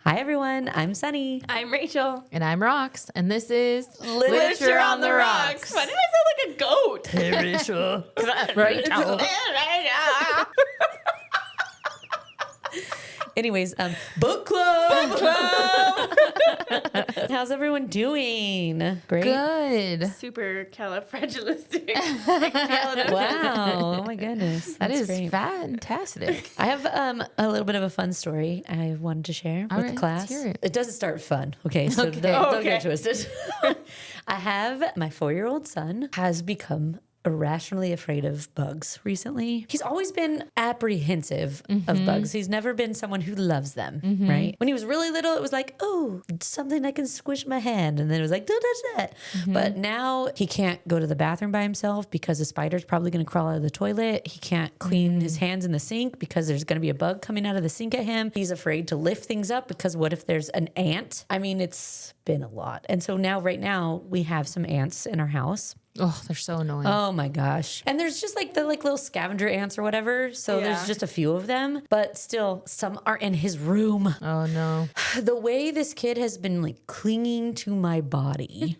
Hi, everyone. I'm Sunny. I'm Rachel. And I'm Rox. And this is Literature on the Rocks. Why did I sound like a goat? Hey, Rachel. Rachel. Anyways, book club. How's everyone doing? Great. Good. Super califragilistic. Wow. Oh my goodness. That That's is great. fantastic. I have a little bit of a fun story I wanted to share All with right, the class. let's hear it. It doesn't start fun. Okay, so Okay. don't get Okay. twisted. I have my 4-year-old son has become irrationally afraid of bugs recently. He's always been apprehensive of bugs. He's never been someone who loves them, right? When he was really little, it was like, oh, something I can squish my hand. And then it was like, don't touch that. But now he can't go to the bathroom by himself because a spider's probably going to crawl out of the toilet. He can't clean his hands in the sink because there's going to be a bug coming out of the sink at him. He's afraid to lift things up because what if there's an ant? I mean, it's been a lot. And so right now we have some ants in our house. Oh, they're so annoying. Oh my gosh. And there's just like the little scavenger ants or whatever. So there's just a few of them, but still some are in his room. Oh, no. The way this kid has been like clinging to my body,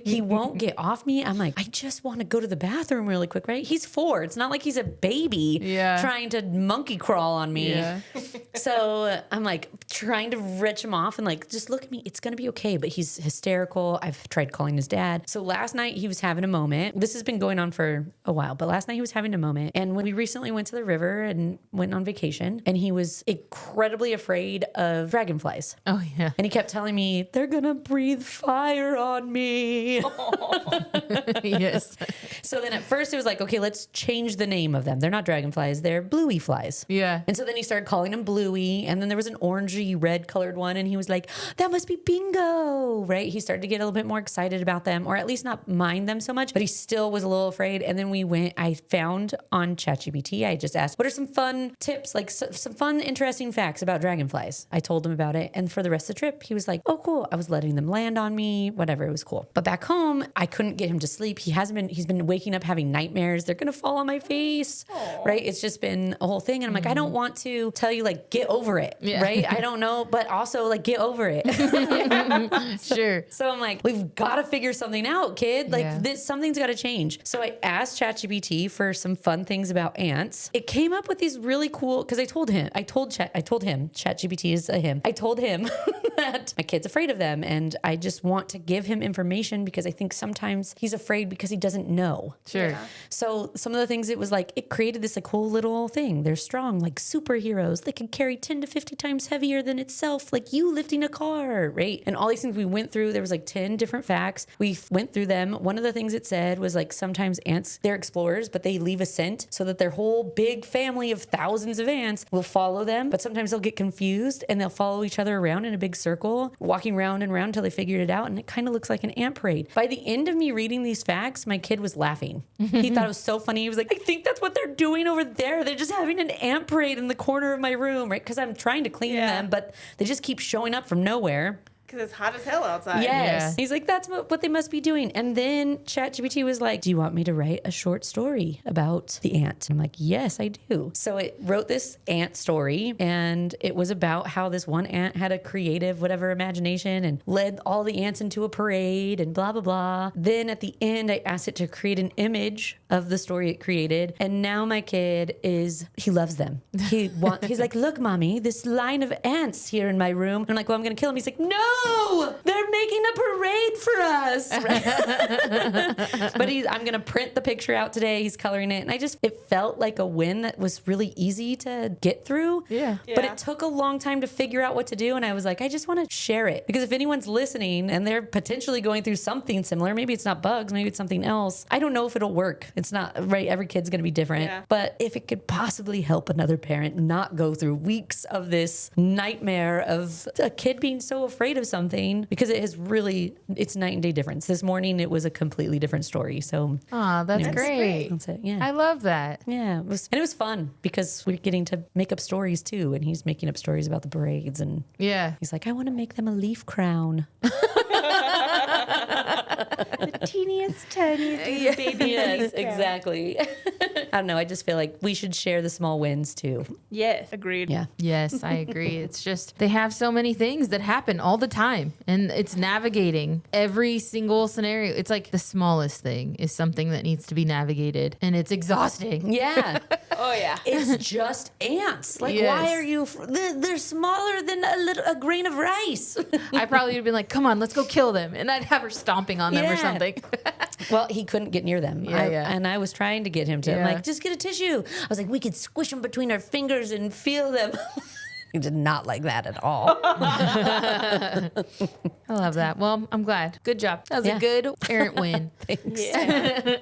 he won't get off me. I'm like, I just want to go to the bathroom really quick, right? He's 4. It's not like he's a baby trying to monkey crawl on me. Yeah. So I'm like trying to wrench him off and like, just look at me. It's going to be okay. But he's hysterical. I've tried calling his dad. So last night he was having a moment. This has been going on for a while, but last night he was having a moment. And when we recently went to the river and went on vacation, and he was incredibly afraid of dragonflies. Oh, yeah. And he kept telling me, they're going to breathe fire on me. Yes. So then at first it was like, okay, let's change the name of them. They're not dragonflies. They're bluey flies. Yeah. And so then he started calling them bluey. And then there was an orangey red colored one. And he was like, that must be bingo, right? He started to get a little bit more excited about them, or at least not mind them so much, but he still was a little afraid. And then I found on ChatGPT, I just asked, what are some fun tips, like some fun, interesting facts about dragonflies? I told him about it. And for the rest of the trip, he was like, oh, cool. I was letting them land on me, whatever. It was cool. But back home, I couldn't get him to sleep. He's been waking up having nightmares. They're going to fall on my face, right? It's just been a whole thing. And I'm like, I don't want to tell you, like, get over it, right? I don't know, but also like, get over it. Sure. So I'm like, we've got to figure something out, kid. Like something's got to change. So I asked ChatGPT for some fun things about ants. It came up with these really cool, because I told him, ChatGPT is a him. I told him that my kid's afraid of them. And I just want to give him information because I think sometimes he's afraid because he doesn't know. Sure. Yeah. So some of the things, it was like, it created this like cool little thing. They're strong, like superheroes. They can carry 10 to 50 times heavier than itself, like you lifting a car, right? And all these things we went through, there was like 10 different facts. We went through them. One of the things it said was like, sometimes ants, they're explorers, but they leave a scent so that their whole big family of thousands of ants will follow them. But sometimes they'll get confused and they'll follow each other around in a big circle, walking round and round until they figured it out. And it kind of looks like an ant parade. By the end of me reading these facts, my kid was laughing. He thought it was so funny. He was like, I think that's what they're doing over there. They're just having an ant parade in the corner of my room, right? Because I'm trying to clean them, but they just keep showing up from nowhere. Because it's hot as hell outside. Yes. Yeah. He's like, that's what they must be doing. And then ChatGPT was like, do you want me to write a short story about the ant? I'm like, yes, I do. So it wrote this ant story, and it was about how this one ant had a creative, whatever, imagination and led all the ants into a parade and blah, blah, blah. Then at the end, I asked it to create an image of the story it created. And now my kid he loves them. He's like, look, mommy, this line of ants here in my room. I'm like, well, I'm going to kill him. He's like, no, they're making a parade for us. But I'm going to print the picture out today. He's coloring it. And it felt like a win that was really easy to get through. Yeah. But it took a long time to figure out what to do. And I was like, I just want to share it. Because if anyone's listening and they're potentially going through something similar, maybe it's not bugs, maybe it's something else. I don't know if it'll work. It's not, right? Every kid's going to be different. Yeah. But if it could possibly help another parent not go through weeks of this nightmare of a kid being so afraid of something, because it's night and day difference. This morning, it was a completely different story. So, Oh, that's anyways, great. that's it. Yeah. I love that. Yeah, it was fun because we're getting to make up stories too, and he's making up stories about the parades, and Yeah. he's like, I want to make them a leaf crown. The teeniest, tiniest baby. Yes, exactly. I don't know. I just feel like we should share the small wins too. Yes, agreed. Yeah. Yes, I agree. It's just they have so many things that happen all the time, and it's navigating every single scenario. It's like the smallest thing is something that needs to be navigated, and it's exhausting. Yeah. Oh yeah. It's just ants. Like, Yes. why are you? They're smaller than a grain of rice. I probably would have been like, "Come on, let's go kill them," and I'd have her stomping on them or Yeah. something. Well, he couldn't get near them. Yeah. And I was trying to get him to. I'm Yeah. like, just get a tissue. I was like, we could squish them between our fingers and feel them. He did not like that at all. I love that. Well, I'm glad. Good job. That was Yeah. a good parent win. Yeah.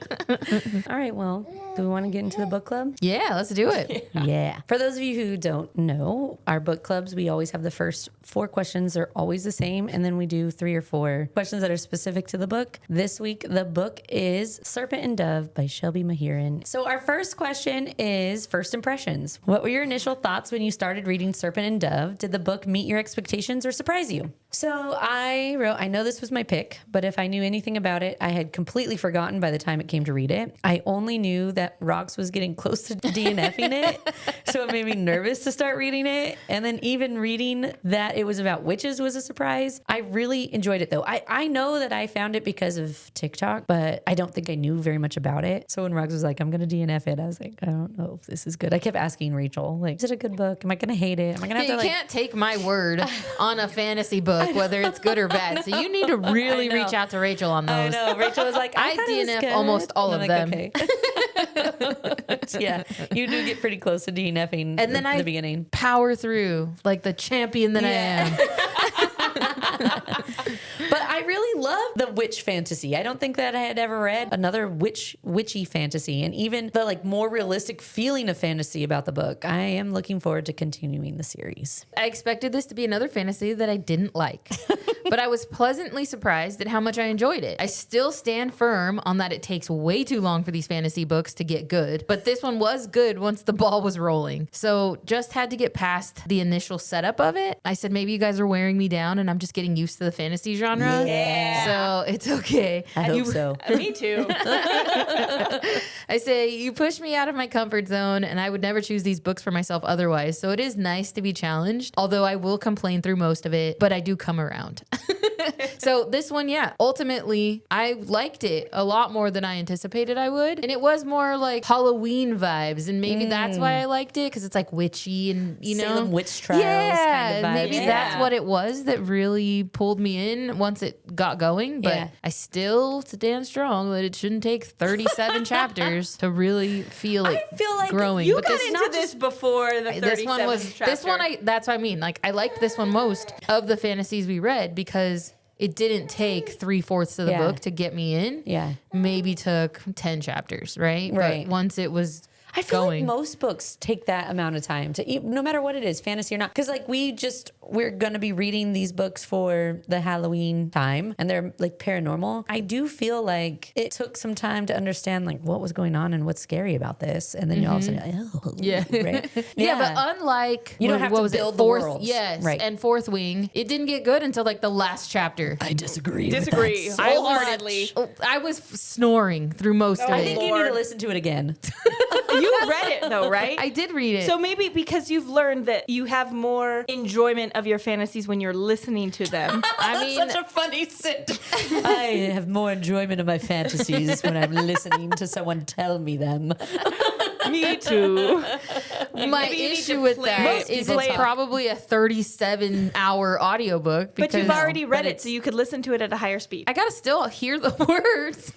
All right. Well, do we want to get into the book club? Yeah, let's do it. Yeah. For those of you who don't know, our book clubs, we always have the first 4 questions are always the same. And then we do 3 or 4 questions that are specific to the book. This week, the book is Serpent and Dove by Shelby Mahiran. So our first question is first impressions. What were your initial thoughts when you started reading Serpent and Dove? Did the book meet your expectations or surprise you? So I wrote, I know this was my pick, but if I knew anything about it, I had completely forgotten by the time it came to read it. I only knew that Rox was getting close to DNFing it. So it made me nervous to start reading it. And then even reading that it was about witches was a surprise. I really enjoyed it though. I know that I found it because of TikTok, but I don't think I knew very much about it. So when Rox was like, I'm going to DNF it, I was like, I don't know if this is good. I kept asking Rachel, like, is it a good book? Am I going to hate it? Am I going to have You to like... can't take my word on a fantasy book, whether it's good or bad. So you need to really I know. reach out to Rachel on I those. know. Rachel was like, I thought it was DNF good. almost all And of I'm them. Okay. Yeah, you do get pretty close to DNFing And then at I the beginning. power through like the champion that I am. But I really love the witch fantasy. I don't think that I had ever read another witchy fantasy, and even the like more realistic feeling of fantasy about the book. I am looking forward to continuing the series. I expected this to be another fantasy that I didn't like, but I was pleasantly surprised at how much I enjoyed it. I still stand firm on that it takes way too long for these fantasy books to get good, but this one was good once the ball was rolling. So just had to get past the initial setup of it. I said, maybe you guys are wearing me down and I'm just getting used to the fantasy genre. Yeah. So it's okay. I hope so. Me too. I say, you push me out of my comfort zone, and I would never choose these books for myself otherwise. So it is nice to be challenged, although I will complain through most of it, but I do come around. So this one, yeah, ultimately, I liked it a lot more than I anticipated I would. And it was more like Halloween vibes. And maybe that's why I liked it, because it's like witchy and, you know. Salem witch trials Yeah, kind of vibes. maybe Yeah. that's what it was that really pulled me in once it got going. But Yeah. I still stand strong that it shouldn't take 37 chapters to really feel it feel like growing. You But got this, into this before the 37th this one was chapter. this one that's what I mean. Like, I liked this one most of the fantasies we read because it didn't take 3/4 of the Yeah. book to get me in. Yeah. Maybe took 10 chapters, right? Right. But once it was I feel going. like most books take that amount of time to no matter what it is, fantasy or not. Because like we're going to be reading these books for the Halloween time, and they're like paranormal. I do feel like it took some time to understand like what was going on and what's scary about this, and then you all of a sudden, oh, Yeah. right? Yeah, but unlike You don't have to was it, build the fourth, worlds. yes, Right. and Fourth Wing, it didn't get good until like the last chapter. I disagree. Disagree wholeheartedly. I was snoring through most of I it. think you need to listen to it again. You read it though, right? I did read it. So maybe because you've learned that you have more enjoyment of your fantasies when you're listening to them. I mean, Such a funny sentence. I have more enjoyment of my fantasies when I'm listening to someone tell me them. Me too. my Maybe you need issue to with play- that Most is people it's talk. probably a 37-hour audiobook. But you've because already read but it, so you could listen to it at a higher speed. I gotta still hear the words.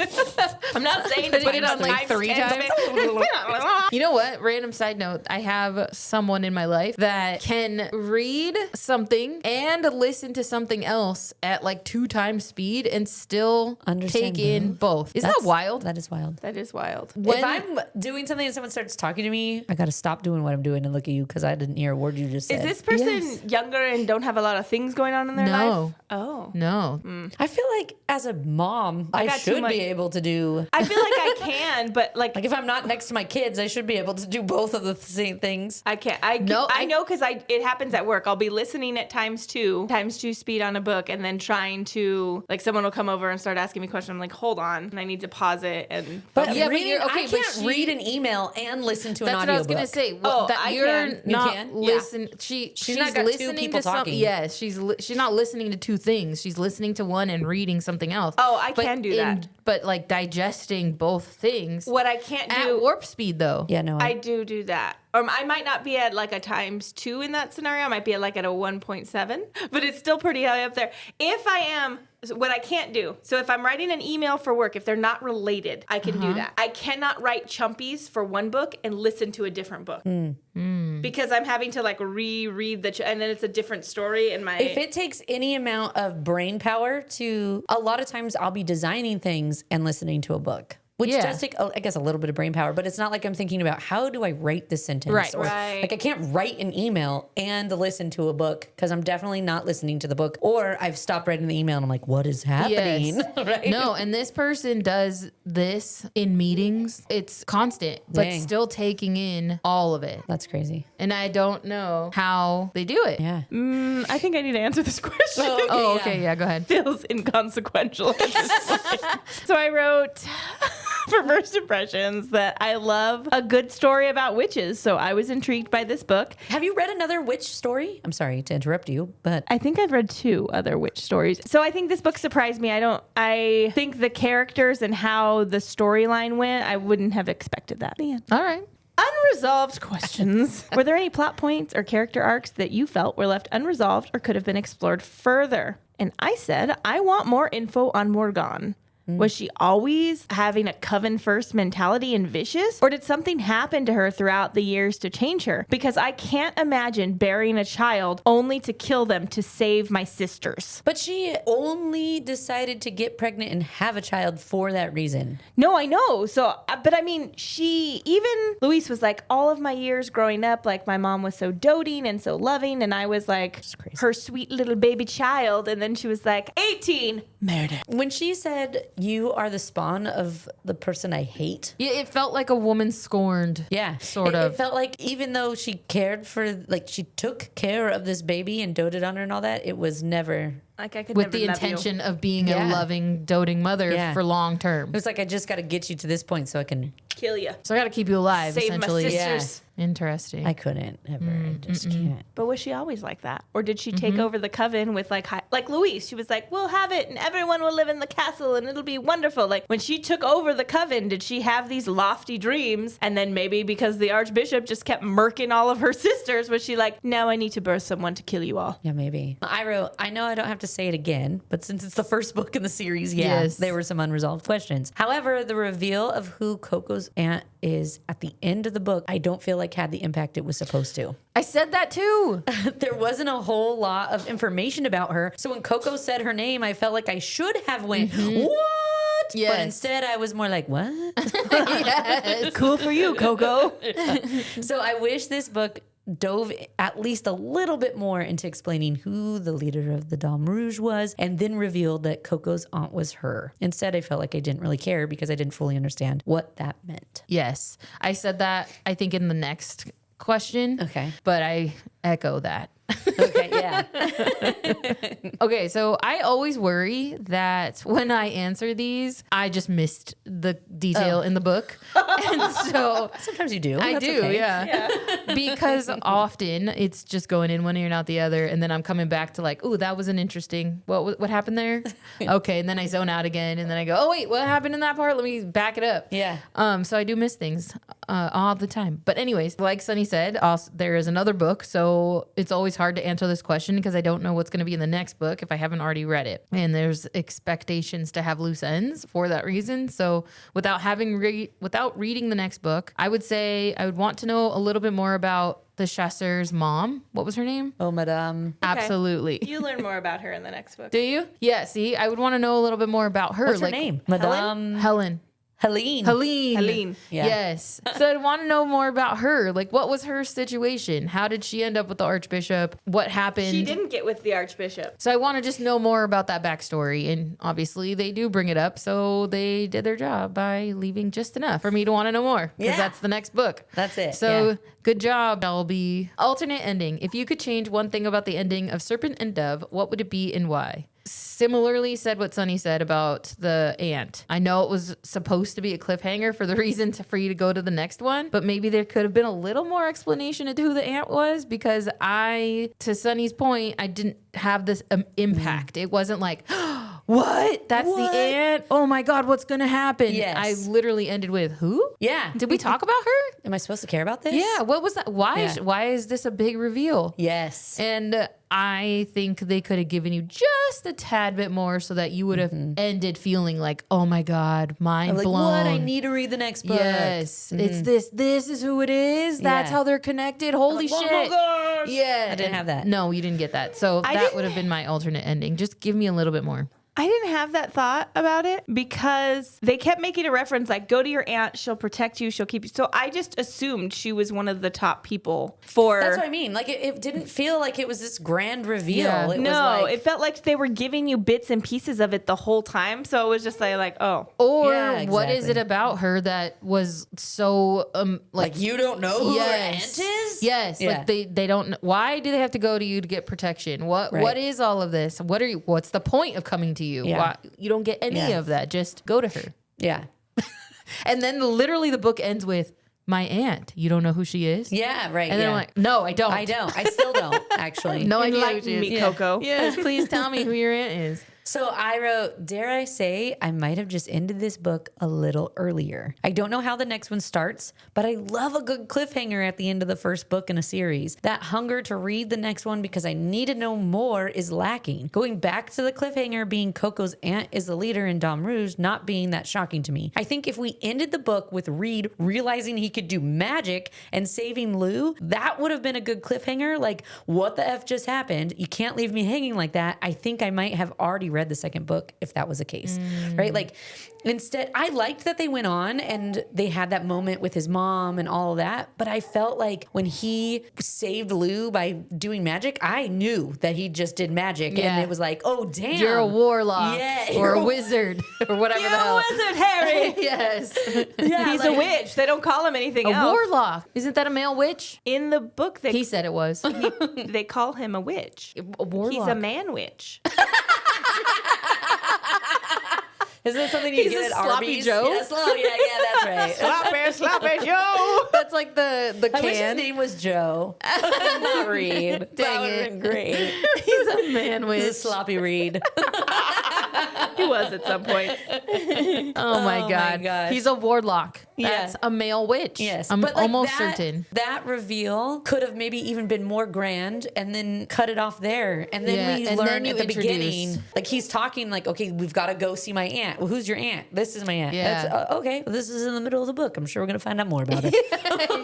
I'm not saying Put it on like 3 times. times. You know what? Random side note. I have someone in my life that can read something and listen to something else at like 2 times speed and still Understand take in both. Isn't that wild? That is wild. That is wild. When- If I'm doing something and someone starts starts talking to me, I got to stop doing what I'm doing and look at you because I didn't hear a word you just said. Is this person younger and don't have a lot of things going on in their life? Oh. No. I feel like as a mom, I got too should much- be able to do. I feel like I can, but like Like if I'm not next to my kids, I should be able to do both of the same things. I can't. I know because it happens at work. I'll be listening at times two speed on a book, and then trying to like someone will come over and start asking me questions. I'm like, hold on, and I need to pause it and. But Yeah, but reading, you're- okay, I but can't read an email and listen to an That's what I was audiobook. gonna say. Oh, That I you're can. You not can? listen. She's not got two listening people to something. talking. Yes, she's not listening to two things. She's listening to one and reading something else. Oh, I can do that. But like digesting both things What I can't at do. warp speed though. Yeah, no. I do that. Or I might not be at like a ×2 in that scenario. I might be at like at a 1.7, but it's still pretty high up there. If I am, what I can't do, so if I'm writing an email for work, if they're not related, I can do that. I cannot write chumpies for one book and listen to a different book. Because I'm having to like reread and then it's a different story in my... If it takes any amount of brain power to, a lot of times I'll be designing things and listening to a book. Which Yeah. does take, I guess, a little bit of brain power, but it's not like I'm thinking about how do I write this sentence? Right. Or, Right. Like I can't write an email and listen to a book because I'm definitely not listening to the book. Or I've stopped writing the email and I'm like, what is happening? Yes. Right? No, and this person does this in meetings. It's constant, but Dang. still taking in all of it. That's crazy. And I don't know how they do it. Yeah. I think I need to answer this question. Oh, okay. Yeah, go ahead. Feels inconsequential at this point. So I wrote for first impressions that I love a good story about witches. So I was intrigued by this book. Have you read another witch story? I'm sorry to interrupt you, but I think I've read 2 other witch stories. So I think this book surprised me. I think the characters and how the storyline went, I wouldn't have expected that. The end. All right. Unresolved questions. Were there any plot points or character arcs that you felt were left unresolved or could have been explored further? And I said, I want more info on Morgane. Was she always having a coven first mentality and vicious? Or did something happen to her throughout the years to change her? Because I can't imagine burying a child only to kill them to save my sisters. But she only decided to get pregnant and have a child for that reason. No, I know. So, but I mean, Louise was like, all of my years growing up, like my mom was so doting and so loving. And I was like crazy. her sweet little baby child. And then she was like, 18, murder. When she said, you are the spawn of the person I hate. Yeah, it felt like a woman scorned. Yeah. Sort of. It felt like even though she cared for, like she took care of this baby and doted on her and all that, it was never... Like I could With never the love you. intention of being Yeah. a loving, doting mother Yeah. for long term. It was like, I just got to get you to this point so I can... Kill you. So I got to keep you alive, Save my essentially. sisters. Interesting. I couldn't ever. I just can't. But was she always like that? Or did she take over the coven with like Louise? She was like, we'll have it and everyone will live in the castle and it'll be wonderful. Like when she took over the coven, did she have these lofty dreams? And then maybe because the archbishop just kept murking all of her sisters, was she like, now I need to birth someone to kill you all? Yeah, maybe. I wrote, I know I don't have to say it again, but since it's the first book in the series, yeah, Yes. there were some unresolved questions. However, the reveal of who Coco's aunt is at the end of the book, I don't feel like had the impact it was supposed to. I said that too. There wasn't a whole lot of information about her. So when Coco said her name, I felt like I should have went, what? Yes. But instead I was more like, what? Yes. Cool for you, Coco. So I wish this book dove at least a little bit more into explaining who the leader of the Dame Rouge was and then revealed that Coco's aunt was her. Instead, I felt like I didn't really care because I didn't fully understand what that meant. Yes. I said that, I think, in the next question. Okay. But I echo that. Okay, yeah. Okay, so I always worry that when I answer these, I just missed the detail in the book. And so Sometimes you do. I That's do, okay. yeah. Because often it's just going in one ear and out the other, and then I'm coming back to like, ooh, that was an interesting. What happened there? Okay, and then I zone out again, and then I go, oh wait, what happened in that part? Let me back it up. Yeah. So I do miss things all the time. But anyways, like Sunny said, also, there is another book, so it's always hard to answer this question because I don't know what's going to be in the next book if I haven't already read it. And there's expectations to have loose ends for that reason. So without reading the next book, I would say I would want to know a little bit more about the chasseur's mom. What was her name? Oh, madame. Absolutely. You learn more about her in the next book. Do you? Yeah, see, I would want to know a little bit more about her. What's her name? Madame. Helen. Helene. Yeah. Yes. So I want to know more about her. Like, what was her situation? How did she end up with the Archbishop? What happened? She didn't get with the Archbishop. So I want to just know more about that backstory. And obviously they do bring it up. So they did their job by leaving just enough for me to want to know more. Because Yeah. that's the next book. That's it. So Yeah. good job. I'll be alternate ending. If you could change one thing about the ending of Serpent and Dove, what would it be and why? Similarly said what Sunny said about the ant. I know it was supposed to be a cliffhanger for the reason for you to go to the next one, but maybe there could have been a little more explanation into who the ant was, because to Sunny's point, I didn't have this impact. It wasn't like, what? That's What? the ant? Oh my God, what's going to happen? Yes. I literally ended with, who? Yeah. Did we talk about her? Am I supposed to care about this? Yeah. What was that? Why is this a big reveal? Yes. And I think they could have given you just a tad bit more so that you would have ended feeling like, oh my God, mind Like, blown. what? I need to read the next book. Yes. It's this. This is who it is. That's Yeah. how they're connected. Holy Like, shit. oh my gosh. Yeah. I didn't have that. No, you didn't get that. So that didn't- would have been my alternate ending. Just give me a little bit more. I didn't have that thought about it because they kept making a reference like, go to your aunt, she'll protect you, she'll keep you. So I just assumed she was one of the top people for. That's what I mean. Like, it didn't feel like it was this grand reveal. Yeah. It No, was like, it felt like they were giving you bits and pieces of it the whole time. So it was just like oh. Or Yeah, what is it exactly. about her that was so like, you don't know who yes. her aunt is? Yes, Yeah. like they don't. Why do they have to go to you to get protection? What Right. is all of this? What's the point of coming to you? Yeah. Why, you don't get any Yeah. of that. Just go to her. Yeah. And then literally the book ends with my aunt. You don't know who she is? Yeah, right. And yeah. then I'm like, no, I don't. I don't. I still don't, actually. No idea who Enlighten she is. me, Coco. Yes, please tell me who your aunt is. So I wrote, dare I say, I might have just ended this book a little earlier. I don't know how the next one starts, but I love a good cliffhanger at the end of the first book in a series. That hunger to read the next one because I need to know more is lacking. Going back to the cliffhanger being Coco's aunt is the leader in Dom Rouge not being that shocking to me. I think if we ended the book with Reed realizing he could do magic and saving Lou, that would have been a good cliffhanger. Like, what the F just happened? You can't leave me hanging like that. I think I might have already read the second book if that was the case, right? Like, instead, I liked that they went on and they had that moment with his mom and all of that, but I felt like when he saved Lou by doing magic, I knew that he just did magic, Yeah. and it was like, oh damn, You're a warlock Yeah, or you're a a- wizard or whatever You're the hell. a wizard, Harry. Yes. yeah, He's like- a witch. They don't call him anything A else. warlock. Isn't that a male witch? In the book, He said it was. they call him a witch. A warlock. He's a man witch. Is that something you He's get a at sloppy Arby's? Joe? Yeah, that's right. sloppy Joe. That's like the I wish his can. name was Joe, not Reed. That Dang would have it. been great. He's a man This with. sloppy Reed. He was at some point. Oh my god. gosh. He's a warlock. Yeah. That's a male witch. Yes, I'm but like almost that, certain. that reveal could have maybe even been more grand, and then cut it off there, and then Yeah, we and learn then you at the introduce- beginning, like he's talking like, okay, we've got to go see my aunt. Well, who's your aunt? This is my aunt. Yeah. That's, okay, well, this is in the middle of the book. I'm sure we're gonna find out more about it.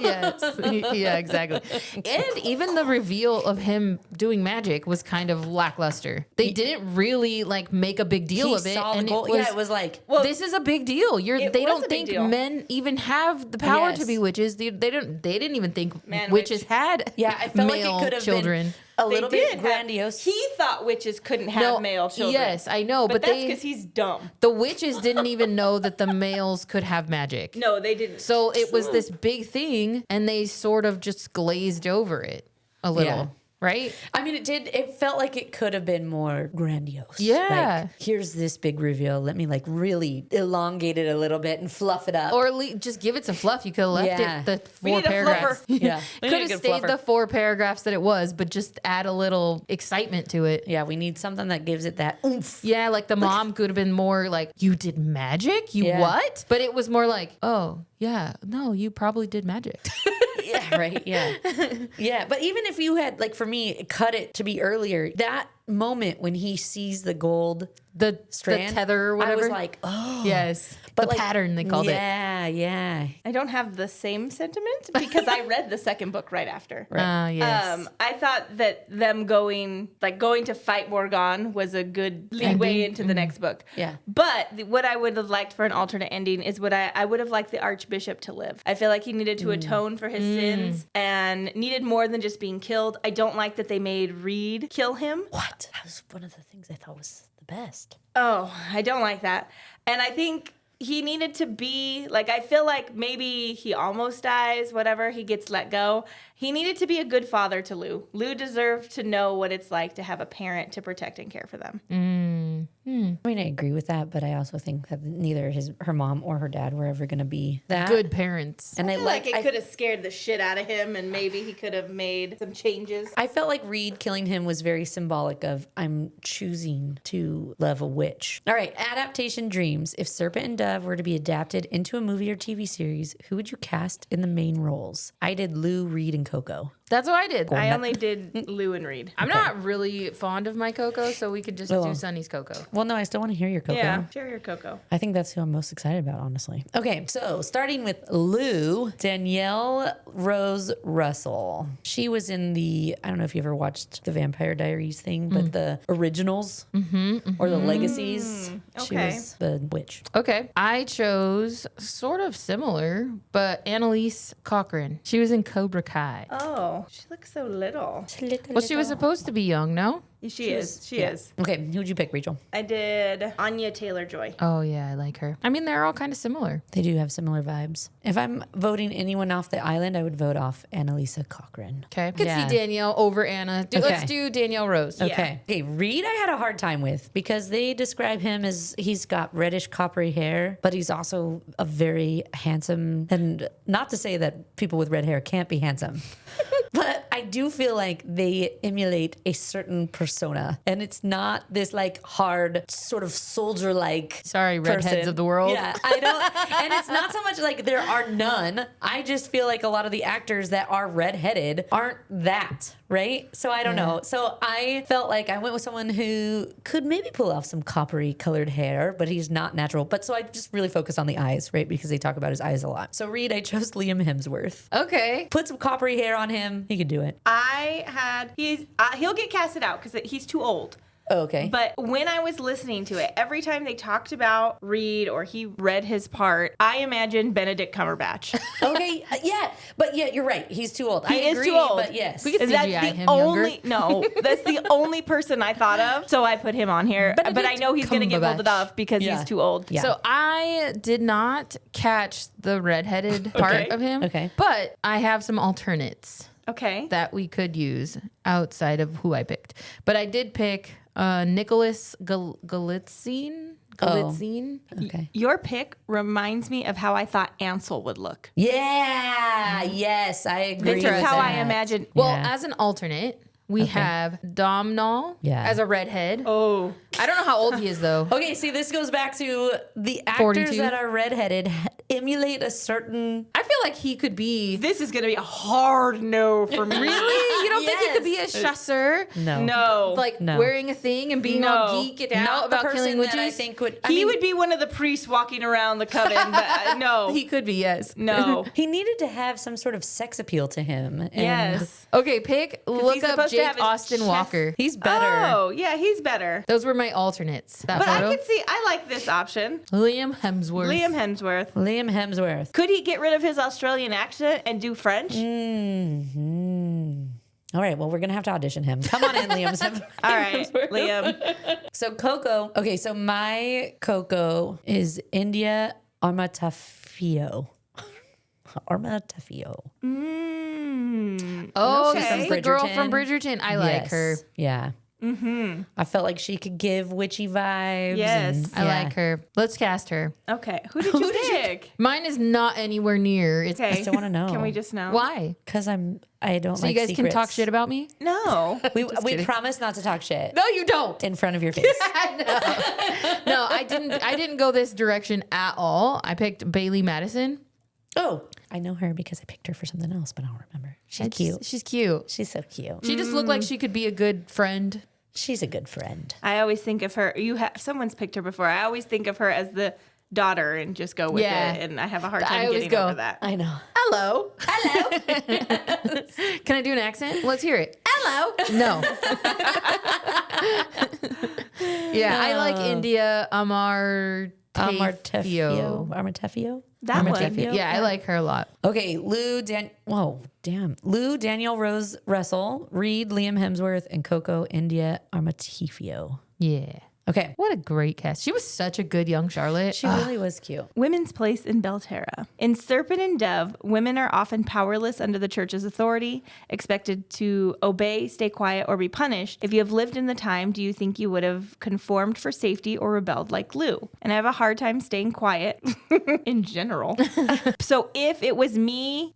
Yes. Yeah, exactly. And even the reveal of him doing magic was kind of lackluster. They didn't really like make a big deal He of it. saw the And goal. it was, it was like, well, this is a big deal. It They was don't a big think deal. men even have the power to Yes. be witches. They didn't even think Man witches witch. had yeah, I felt like male it could have children. been a little They bit did have- grandiose. He thought witches couldn't have male children. Yes, I know, but that's they because he's dumb. the witches didn't even know that the males could have magic. No, they didn't. So it was this big thing, and they sort of just glazed over it a little, Yeah. right? I mean, it felt like it could have been more grandiose. Yeah. Like, here's this big reveal. Let me like really elongate it a little bit and fluff it up. Or just give it some fluff. You could have left Yeah. it the We 4 need a paragraphs. fluffer. yeah. We Could need a have good stayed fluffer. the 4 paragraphs that it was, but just add a little excitement to it. Yeah, we need something that gives it that oomph. Yeah, like the mom could have been more like, you did magic? You Yeah. what? But it was more like, oh, yeah, no, you probably did magic. Yeah, right. Yeah. Yeah. But even if you had, like, for me, cut it to be earlier, that moment when he sees the gold the strand, tether or whatever. I was like, oh. yes. But the pattern, they called it. Yeah. I don't have the same sentiment because I read the second book right after. Yes. I thought that them going to fight Morgan was a good leadway into the next book. Yeah. But what I would have liked for an alternate ending is I would have liked the Archbishop to live. I feel like he needed to atone for his sins and needed more than just being killed. I don't like that they made Reed kill him. What? That was one of the things I thought was the best. Oh, I don't like that. And I think he needed to be, like, I feel like maybe he almost dies, whatever, he gets let go. He needed to be a good father to Lou. Lou deserved to know what it's like to have a parent to protect and care for them. I mean, I agree with that, but I also think that neither her mom or her dad were ever going to be that. Good parents. And I feel like it could have scared the shit out of him, and maybe he could have made some changes. I felt like Reed killing him was very symbolic of I'm choosing to love a witch. All right, adaptation dreams. If Serpent and Dove were to be adapted into a movie or TV series, who would you cast in the main roles? I did Lou, Reed, and Coco. That's what I did. I only did Lou and Reed. I'm not really fond of my Coco, so we could just do Sunny's Coco. Well, no, I still want to hear your Coco. Yeah, share your Coco. I think that's who I'm most excited about, honestly. Okay, so starting with Lou, Danielle Rose Russell. She was in I don't know if you ever watched the Vampire Diaries thing, but the originals or the legacies. She Okay. was the witch. Okay. I chose sort of similar, but Annalise Cochran. She was in Cobra Kai. Oh, she looks so little. Well, she was supposed to be young, no? She is. Okay, who'd you pick, Rachel? I did Anya Taylor-Joy. Oh, yeah, I like her. I mean, they're all kind of similar. They do have similar vibes. If I'm voting anyone off the island, I would vote off Annalisa Cochran. Okay. I could Yeah. see Danielle over Anna. Okay. Let's do Danielle Rose. Okay. Okay, Reed I had a hard time with because they describe him as he's got reddish coppery hair, but he's also a very handsome, and not to say that people with red hair can't be handsome. But I do feel like they emulate a certain persona, and it's not this like hard sort of soldier-like. Sorry, redheads person. of the world. Yeah, I don't, and it's not so much like there are none. I just feel like a lot of the actors that are redheaded aren't that, right? So I don't know. So I felt like I went with someone who could maybe pull off some coppery colored hair, but he's not natural. But so I just really focused on the eyes, right? Because they talk about his eyes a lot. So Reed, I chose Liam Hemsworth. Okay. Put some coppery hair on him. He could do it. He'll get casted out because he's too old. Oh, okay. But when I was listening to it, every time they talked about Reed or he read his part, I imagined Benedict Cumberbatch. Okay. Yeah. But yeah, you're right. He's too old. I He is agree, too old. but yes. We could That's CGI the him only younger. no. That's the only person I thought of, so I put him on here. But I know he's going to get Cumberbatch. voted off because Yeah. he's too old. Yeah. So I did not catch the redheaded part of him. Okay. But I have some alternates Okay. that we could use outside of who I picked. But I did pick Nicholas Galitzine. Galitzine. Okay. Your pick reminds me of how I thought Ansel would look. Yeah. Yes, I agree. This is with how I that. imagined. Well, Yeah. as an alternate, we have Domhnall as a redhead. Oh, I don't know how old he is though. Okay, see, this goes back to the actors 42? that are redheaded emulate a certain. I feel like he could be. this is going to be a hard no for me. Really? You don't think he could be a Yes. chasseur? No. No. Like No. wearing a thing and being all No. geeked Not out the about person killing that witches? I think would. He would be one of the priests walking around the coven, but no. He could be, yes. No. He needed to have some sort of sex appeal to him. And Yes. Okay, look he's up supposed to Jake have his Austin chest- Walker. He's better. Oh, yeah, he's better. Those were my alternates. That But photo. I could see, I like this option. Liam Hemsworth. Liam Hemsworth. Liam Hemsworth. Could he get rid of his Australian accent and do French? All right, well, we're going to have to audition him. Come on in, Liam Hemsworth. All right, Liam. So Coco. Okay, so my Coco is India Armatafio. Armatafio. Oh, Okay. she's the girl Bridgerton. from Bridgerton. I like Yes. her. Yeah. Mm-hmm. I felt like she could give witchy vibes. Yes. and- I yeah. like her. Let's cast her. Okay, who did you pick? Mine is not anywhere near. It's Okay, I still wanna know. Can we just know? why? Because I don't So like you guys secrets. can talk shit about me? No. We kidding. promise not to talk shit No, you don't. in front of your face. No, I didn't go this direction at all. I picked Bailey Madison. Oh, I know her because I picked her for something else, but I don't remember. She's cute. She's cute. She's so cute. She just looked like she could be a good friend. She's a good friend. I always think of her. Someone's picked her before. I always think of her as the daughter and just go with Yeah. it. And I have a hard I time always getting go, over that. I know. Hello. Can I do an accent? Let's hear it. Hello. No. Yeah, I like India Amartefio. That one. Amartefio? Yeah, I like her a lot. Okay, Lou Daniel Rose Russell, Reed Liam Hemsworth, and Coco India Amartefio. Yeah. Okay. What a great cast. She was such a good young Charlotte. She really was cute. Women's place in Belterra. In Serpent Dove, women are often powerless under the church's authority, expected to obey, stay quiet, or be punished. If you have lived in the time, do you think you would have conformed for safety or rebelled like Lou? And I have a hard time staying quiet in general. So if it was me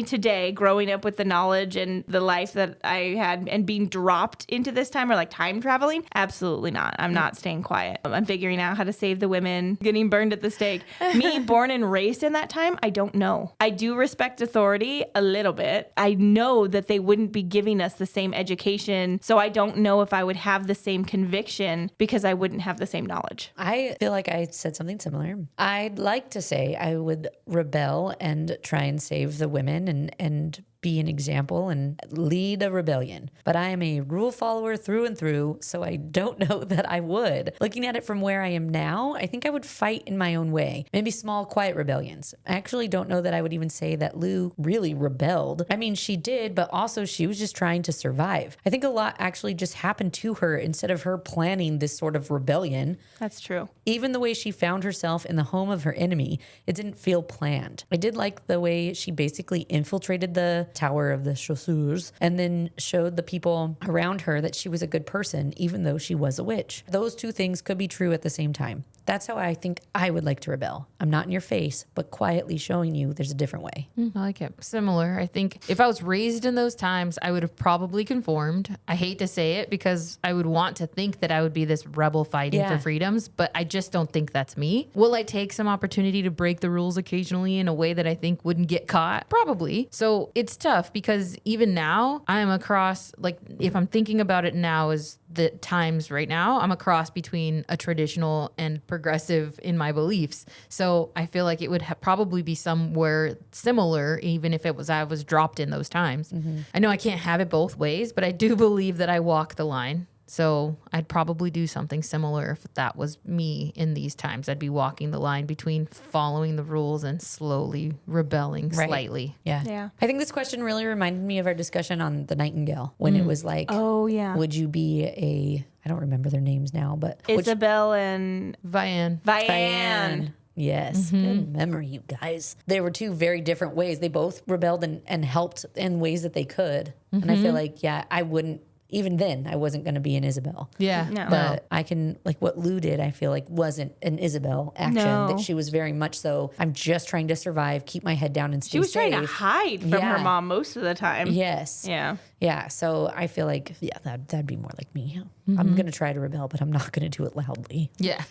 today, growing up with the knowledge and the life that I had and being dropped into this time or like time traveling, absolutely not. I'm not staying quiet. I'm figuring out how to save the women, getting burned at the stake. Me, born and raised in that time, I don't know. I do respect authority a little bit. I know that they wouldn't be giving us the same education, so I don't know if I would have the same conviction because I wouldn't have the same knowledge. I feel like I said something similar. I'd like to say I would rebel and try and save the women and be an example and lead a rebellion. But I am a rule follower through and through, so I don't know that I would. Looking at it from where I am now, I think I would fight in my own way. Maybe small, quiet rebellions. I actually don't know that I would even say that Lou really rebelled. I mean, she did, but also she was just trying to survive. I think a lot actually just happened to her instead of her planning this sort of rebellion. That's true. Even the way she found herself in the home of her enemy, it didn't feel planned. I did like the way she basically infiltrated the Tower of the Chasseurs and then showed the people around her that she was a good person, even though she was a witch. Those two things could be true at the same time. That's how I think I would like to rebel. I'm not in your face, but quietly showing you there's a different way. I like it. Similar. I think if I was raised in those times, I would have probably conformed. I hate to say it because I would want to think that I would be this rebel fighting for freedoms, but I just don't think that's me. Will I take some opportunity to break the rules occasionally in a way that I think wouldn't get caught? Probably. So it's tough because even now I'm across, like if I'm thinking about it now as the times right now, I'm a cross between a traditional and progressive in my beliefs. So I feel like it would probably be somewhere similar, even if I was dropped in those times. I know I can't have it both ways, but I do believe that I walk the line. So I'd probably do something similar if that was me in these times. I'd be walking the line between following the rules and slowly rebelling slightly. Yeah. I think this question really reminded me of our discussion on the Nightingale when it was like, Oh, yeah. would you be I don't remember their names now, but Isabel and Vianne. Yes, good memory, you guys. They were two very different ways. They both rebelled and helped in ways that they could. And I feel like, I wouldn't. Even then, I wasn't going to be an Isabel. Yeah. No. But I can, like what Lou did, I feel like wasn't an Isabel action. No. That she was very much so, I'm just trying to survive, keep my head down and stay she was safe. trying to hide from her mom most of the time. Yes. Yeah. Yeah. So I feel like, that'd be more like me. I'm going to try to rebel, but I'm not going to do it loudly. Yeah.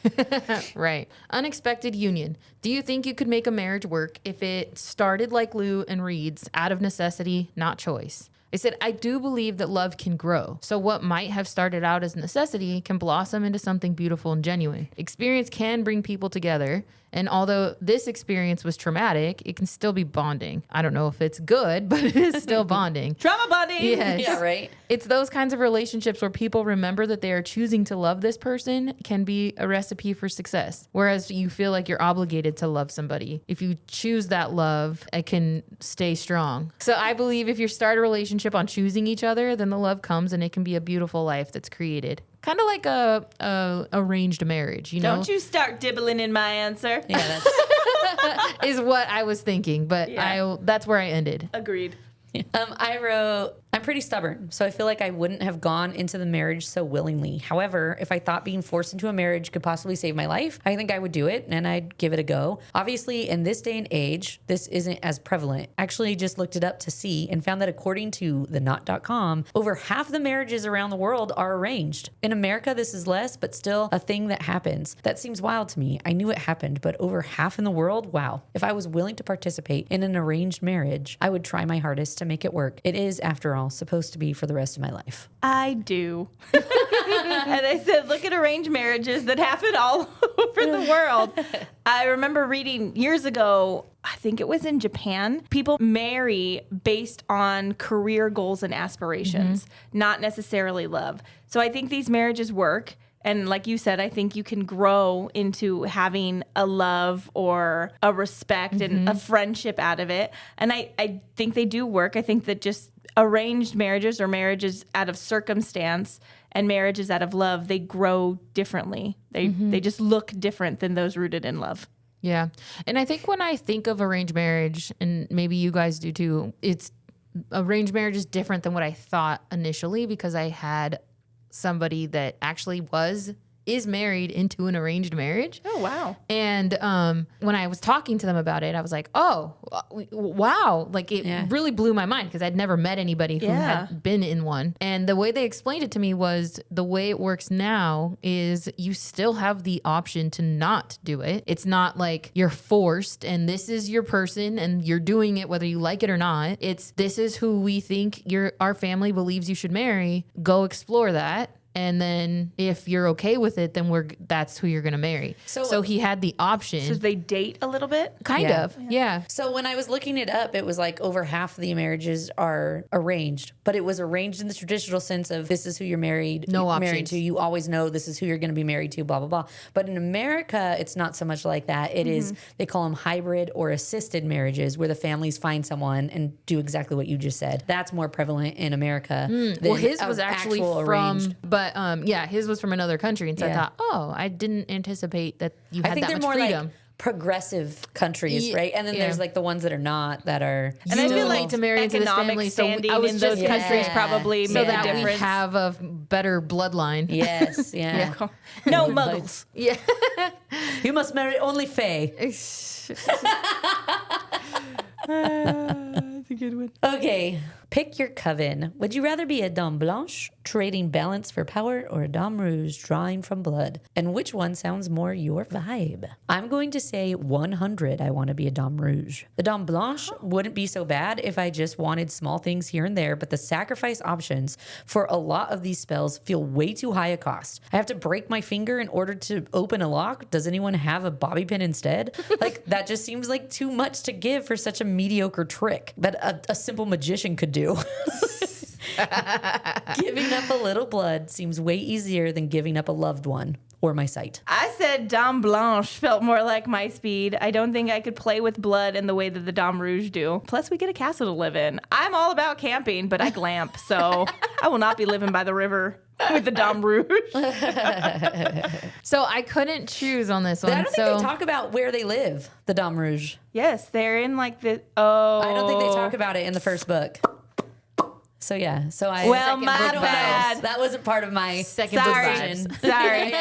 Right. Unexpected union. Do you think you could make a marriage work if it started like Lou and Reed's, out of necessity, not choice? I said, I do believe that love can grow. So what might have started out as necessity can blossom into something beautiful and genuine. Experience can bring people together. And although this experience was traumatic, it can still be bonding. I don't know if it's good, but it is still bonding. Trauma bonding. Yes. Yeah, right. It's those kinds of relationships where people remember that they are choosing to love this person can be a recipe for success. Whereas you feel like you're obligated to love somebody. If you choose that love, it can stay strong. So I believe if you start a relationship on choosing each other, then the love comes and it can be a beautiful life that's created. Kind of like a arranged marriage, you know? Don't you start dibbling in my answer. Yeah, that's is what I was thinking, but that's where I ended. Agreed. I wrote, I'm pretty stubborn, so I feel like I wouldn't have gone into the marriage so willingly. However, if I thought being forced into a marriage could possibly save my life, I think I would do it and I'd give it a go. Obviously, in this day and age, this isn't as prevalent. Actually, just looked it up to see and found that according to the over half the marriages around the world are arranged. In America, this is less, but still a thing that happens. That seems wild to me. I knew it happened, but over half in the world, wow. If I was willing to participate in an arranged marriage, I would try my hardest to make it work. It is, after all, supposed to be for the rest of my life. I do. And I said, look at arranged marriages that happen all over over the world. I remember reading years ago, I think it was in Japan, people marry based on career goals and aspirations, not necessarily love. So I think these marriages work. And like you said, I think you can grow into having a love or a respect and a friendship out of it. And I think they do work. I think that just arranged marriages or marriages out of circumstance and marriages out of love, they grow differently. They just look different than those rooted in love. Yeah. And I think when I think of arranged marriage, and maybe you guys do too, it's arranged marriage is different than what I thought initially, because I had somebody that actually is married into an arranged marriage. Oh, wow. And when I was talking to them about it, I was like, oh, wow. Like it really blew my mind, because I'd never met anybody who had been in one. And the way they explained it to me was the way it works now is you still have the option to not do it. It's not like you're forced and this is your person and you're doing it whether you like it or not. It's this is who we think our family believes you should marry. Go explore that. And then if you're okay with it, then that's who you're going to marry. So he had the option. So they date a little bit? Kind of. Yeah. So when I was looking it up, it was like over half of the marriages are arranged, but it was arranged in the traditional sense of this is who you're married to. You always know this is who you're going to be married to, blah, blah, blah. But in America, it's not so much like that. It is, they call them hybrid or assisted marriages, where the families find someone and do exactly what you just said. That's more prevalent in America. Well, his was actually from, but his was from another country. And so I thought, I didn't anticipate that you had that much freedom. I think they're more like progressive countries, right? And then there's like the ones that are not, that are. And I feel like to marry into this family, standing in those countries probably made a difference. We have a better bloodline. Yes, No muggles. Yeah. You must marry only Fae. That's a good one. Okay, pick your coven. Would you rather be a Dame Blanche, trading balance for power, or a Dame Rouge, drawing from blood? And which one sounds more your vibe? I'm going to say 100. I want to be a Dame Rouge. The Dame Blanche wouldn't be so bad if I just wanted small things here and there, but the sacrifice options for a lot of these spells feel way too high a cost. I have to break my finger in order to open a lock. Does anyone have a bobby pin instead? Like, that just seems like too much to give for such a mediocre trick that a simple magician could do. Giving up a little blood seems way easier than giving up a loved one or my sight. I said Dame Blanche felt more like my speed. I don't think I could play with blood in the way that the Dame Rouge do. Plus, we get a castle to live in. I'm all about camping, but I glamp, so I will not be living by the river with the Dame Rouge. So I couldn't choose on this one. I don't think they talk about where they live, the Dame Rouge. Yes, they're in like the, I don't think they talk about it in the first book. So yeah, my bad. That wasn't part of my second decision. Sorry.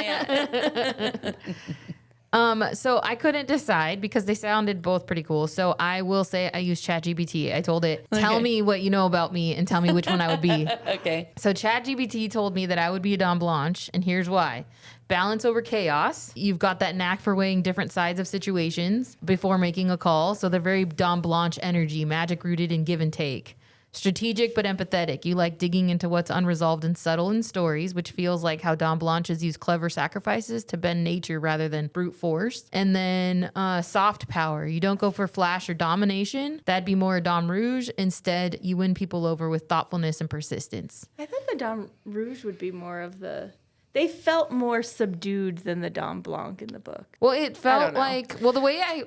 So I couldn't decide because they sounded both pretty cool. So I will say I used ChatGPT. I told it, tell me what you know about me and tell me which one I would be. Okay. So ChatGPT told me that I would be a Dame Blanche, and here's why. Balance over chaos. You've got that knack for weighing different sides of situations before making a call. So they're very Dame Blanche energy, magic rooted in give and take. Strategic but empathetic. You like digging into what's unresolved and subtle in stories, which feels like how Dame Blanches use clever sacrifices to bend nature rather than brute force. And then soft power. You don't go for flash or domination. That'd be more a Dame Rouge. Instead, you win people over with thoughtfulness and persistence. I thought the Dame Rouge would be more of the... They felt more subdued than the Dame Blanc in the book. Well, it felt like... Well, the way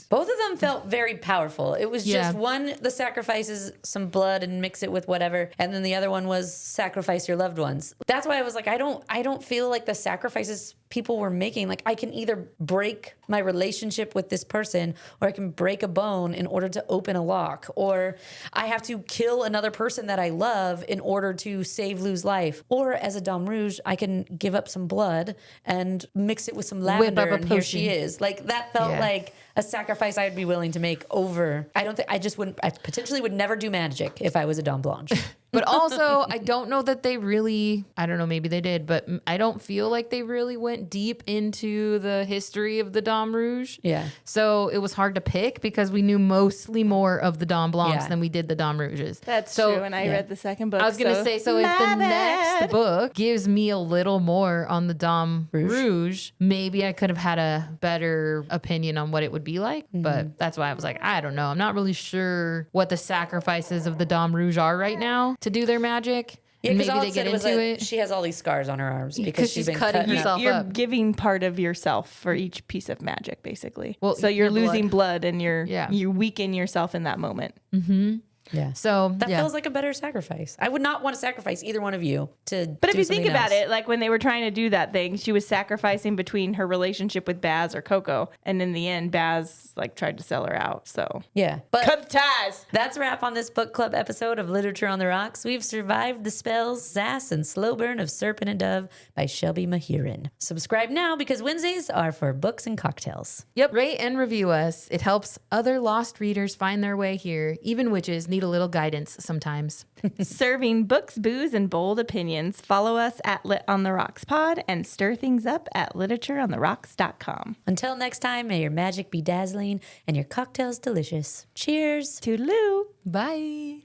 both of them felt very powerful. It was just one, the sacrifices some blood and mix it with whatever. And then the other one was sacrifice your loved ones. That's why I was like, I don't feel like the sacrifices people were making. Like, I can either break my relationship with this person, or I can break a bone in order to open a lock, or I have to kill another person that I love in order to save Lou's life. Or as a Dame Rouge, I can give up some blood and mix it with some lavender, and here she is. Like, that felt like a sacrifice I'd be willing to make over. I potentially would never do magic if I was a Dame Blanche. But also, I don't know that they really, I don't know, maybe they did, but I don't feel like they really went deep into the history of the Dame Rouge. Yeah. So it was hard to pick because we knew mostly more of the Dame Blancs Yeah. than we did the Dame Rouges. That's so, true. And I read the second book. I was going to say, so if the next book gives me a little more on the Dame Rouge, maybe I could have had a better opinion on what it would be like. But that's why I was like, I don't know. I'm not really sure what the sacrifices of the Dame Rouge are right now to do their magic. Yeah, And because maybe all they it said get was into that it. she has all these scars on her arms because Because she's she's been cutting cutting herself You're up. giving part of yourself for each piece of magic, basically. Well, so you're your blood. losing blood and Yeah. you weaken yourself in that moment. Yeah. So That yeah. feels like a better sacrifice. I would not want to sacrifice either one of you to. But if do you think something about else. it, like when they were trying to do that thing, she was sacrificing between her relationship with Baz or Coco, and in the end, Baz like tried to sell her out. So Yeah. But cut the ties. that's a wrap on this book club episode of Literature on the Rocks. We've survived the spells, sass, and slow burn of Serpent and Dove by Shelby Mahiran. Subscribe now because Wednesdays are for books and cocktails. Yep. Rate and review us. It helps other lost readers find their way here. Even witches need a little guidance sometimes. Serving books, booze, and bold opinions. Follow us at Lit on the Rocks Pod and stir things up at literatureontherocks.com. Until next time, may your magic be dazzling and your cocktails delicious. Cheers. Toodaloo. Bye.